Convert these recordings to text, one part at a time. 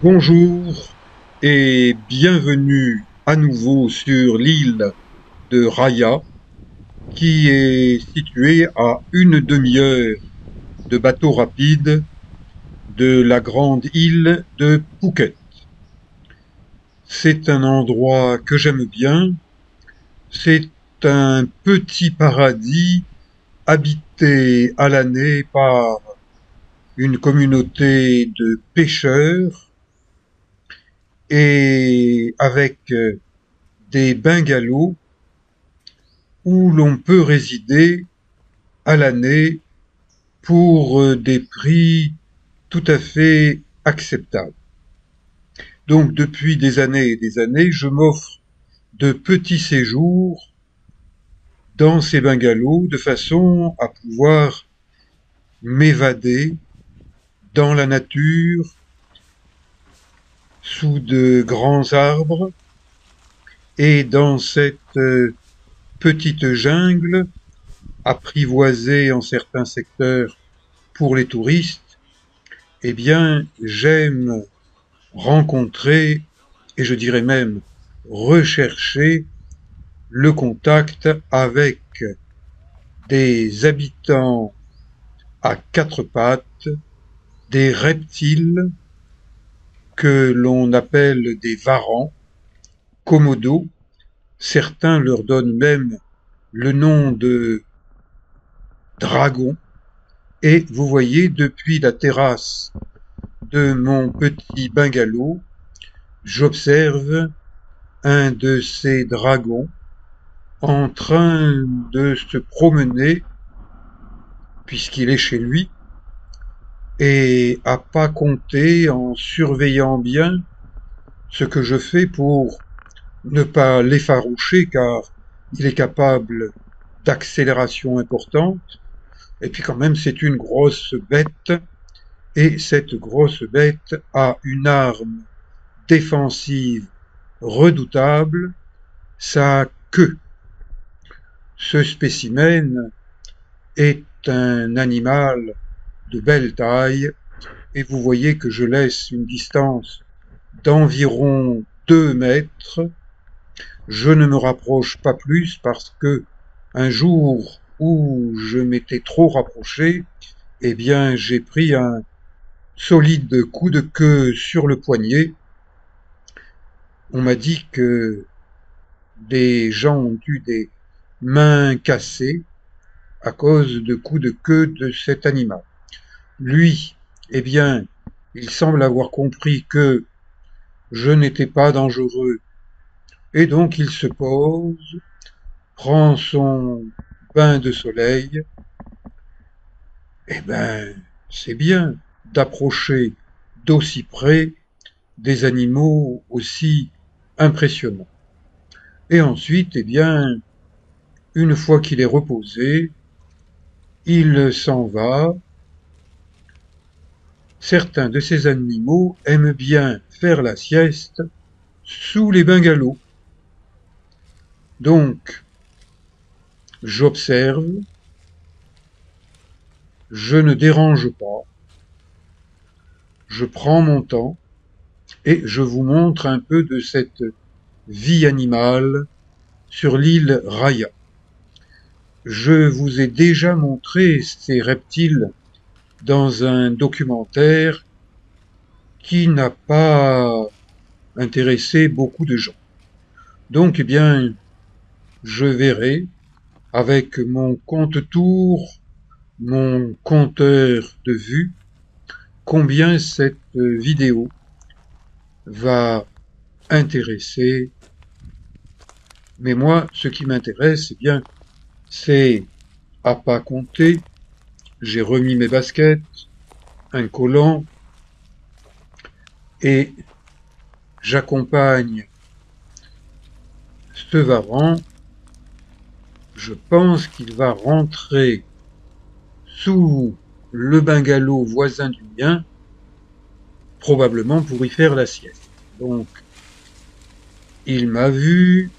Bonjour et bienvenue à nouveau sur l'île de Raya, qui est située à une demi-heure de bateau rapide de la grande île de Phuket. C'est un endroit que j'aime bien. C'est un petit paradis habité à l'année par une communauté de pêcheurs et avec des bungalows où l'on peut résider à l'année pour des prix tout à fait acceptables. Donc depuis des années et des années, je m'offre de petits séjours dans ces bungalows de façon à pouvoir m'évader dans la nature, sous de grands arbres et dans cette petite jungle apprivoisée en certains secteurs pour les touristes. Eh bien, j'aime rencontrer, et je dirais même rechercher, le contact avec des habitants à quatre pattes, des reptiles que l'on appelle des varans, komodo. Certains leur donnent même le nom de dragon. Et vous voyez, depuis la terrasse de mon petit bungalow, j'observe un de ces dragons en train de se promener, puisqu'il est chez lui, et à pas compter en surveillant bien ce que je fais pour ne pas l'effaroucher, car il est capable d'accélération importante. Et puis quand même, c'est une grosse bête, et cette grosse bête a une arme défensive redoutable, sa queue. Ce spécimen est un animal de belle taille, et vous voyez que je laisse une distance d'environ 2 mètres. Je ne me rapproche pas plus parce que un jour où je m'étais trop rapproché, eh bien j'ai pris un solide coup de queue sur le poignet. On m'a dit que des gens ont eu des mains cassées à cause de coups de queue de cet animal. Lui, eh bien, il semble avoir compris que je n'étais pas dangereux, et donc il se pose, prend son bain de soleil. Eh ben, c'est bien d'approcher d'aussi près des animaux aussi impressionnants. Et ensuite, eh bien, une fois qu'il est reposé, il s'en va. Certains de ces animaux aiment bien faire la sieste sous les bungalows. Donc, j'observe, je ne dérange pas, je prends mon temps et je vous montre un peu de cette vie animale sur l'île Raya. Je vous ai déjà montré ces reptiles dans un documentaire qui n'a pas intéressé beaucoup de gens. Donc, eh bien, je verrai avec mon compte-tour, mon compteur de vues, combien cette vidéo va intéresser. Mais moi, ce qui m'intéresse, eh bien, c'est à pas compter. J'ai remis mes baskets, un collant, et j'accompagne ce varan. Je pense qu'il va rentrer sous le bungalow voisin du mien, probablement pour y faire la sieste. Donc, il m'a vu,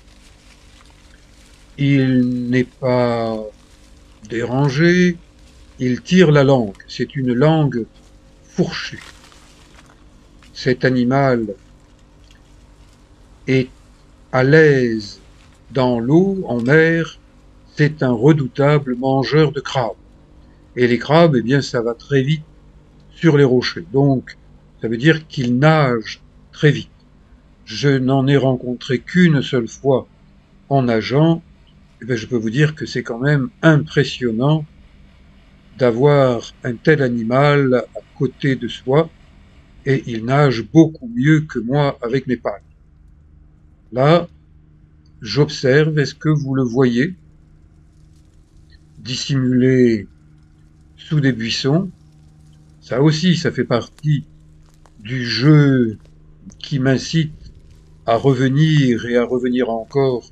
il n'est pas dérangé, il tire la langue. C'est une langue fourchue. cet animal est à l'aise dans l'eau, en mer, c'est un redoutable mangeur de crabes. Et les crabes, eh bien, ça va très vite sur les rochers. Donc, ça veut dire qu'il nage très vite. Je n'en ai rencontré qu'une seule fois en nageant. Eh bien, je peux vous dire que c'est quand même impressionnant d'avoir un tel animal à côté de soi, et il nage beaucoup mieux que moi avec mes palmes. Là, j'observe, est-ce que vous le voyez, dissimulé sous des buissons? Ça aussi, ça fait partie du jeu qui m'incite à revenir et à revenir encore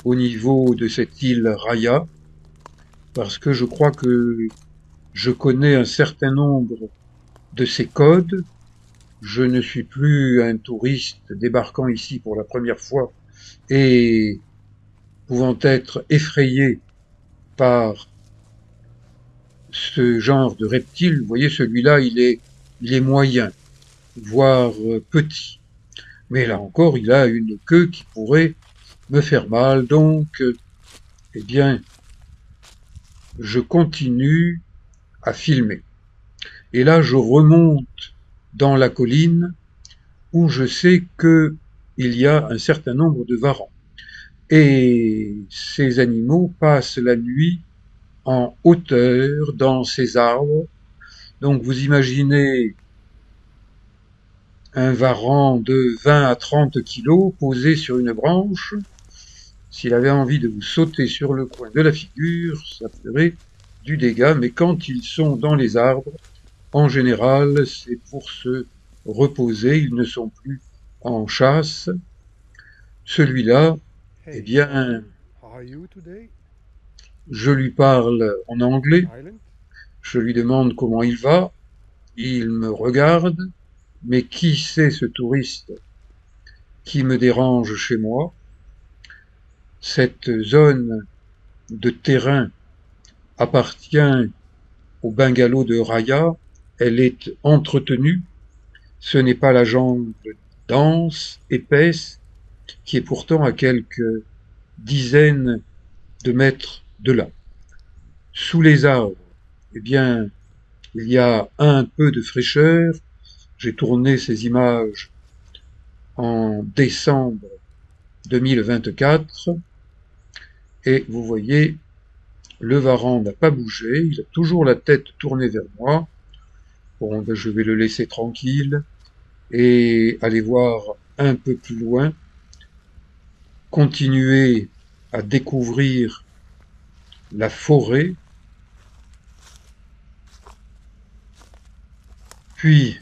au niveau de cette île Raya, parce que je crois que je connais un certain nombre de ces codes. Je ne suis plus un touriste débarquant ici pour la première fois et pouvant être effrayé par ce genre de reptile. Vous voyez, celui-là, il est moyen, voire petit. Mais là encore, il a une queue qui pourrait me faire mal. Donc, eh bien, je continue à filmer. Et là, je remonte dans la colline où je sais que il y a un certain nombre de varans. Et ces animaux passent la nuit en hauteur dans ces arbres. Donc vous imaginez un varan de 20 à 30 kilos posé sur une branche. S'il avait envie de vous sauter sur le coin de la figure, ça ferait du dégât. Mais quand ils sont dans les arbres, en général, c'est pour se reposer. Ils ne sont plus en chasse. Celui-là, eh Hey, bien, how are you today? je lui parle en anglais. Silent? Je lui demande comment il va. Il me regarde. Mais qui c'est ce touriste qui me dérange chez moi? Cette zone de terrain appartient au bungalow de Raya. Elle est entretenue. Ce n'est pas la jungle dense, épaisse, qui est pourtant à quelques dizaines de mètres de là. Sous les arbres, eh bien, il y a un peu de fraîcheur. J'ai tourné ces images en décembre 2024 et vous voyez, le varan n'a pas bougé, il a toujours la tête tournée vers moi. Bon, ben, je vais le laisser tranquille et aller voir un peu plus loin, continuer à découvrir la forêt, puis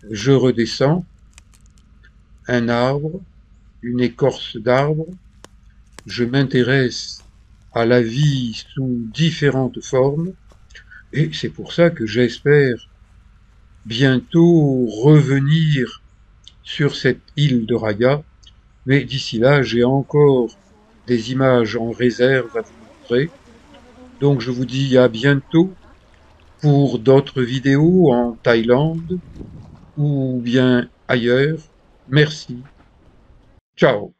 je redescends, un arbre, une écorce d'arbre, je m'intéresse à la vie sous différentes formes, et c'est pour ça que j'espère bientôt revenir sur cette île de Raya, mais d'ici là, j'ai encore des images en réserve à vous montrer. Donc je vous dis à bientôt pour d'autres vidéos en Thaïlande ou bien ailleurs. Merci. Ciao.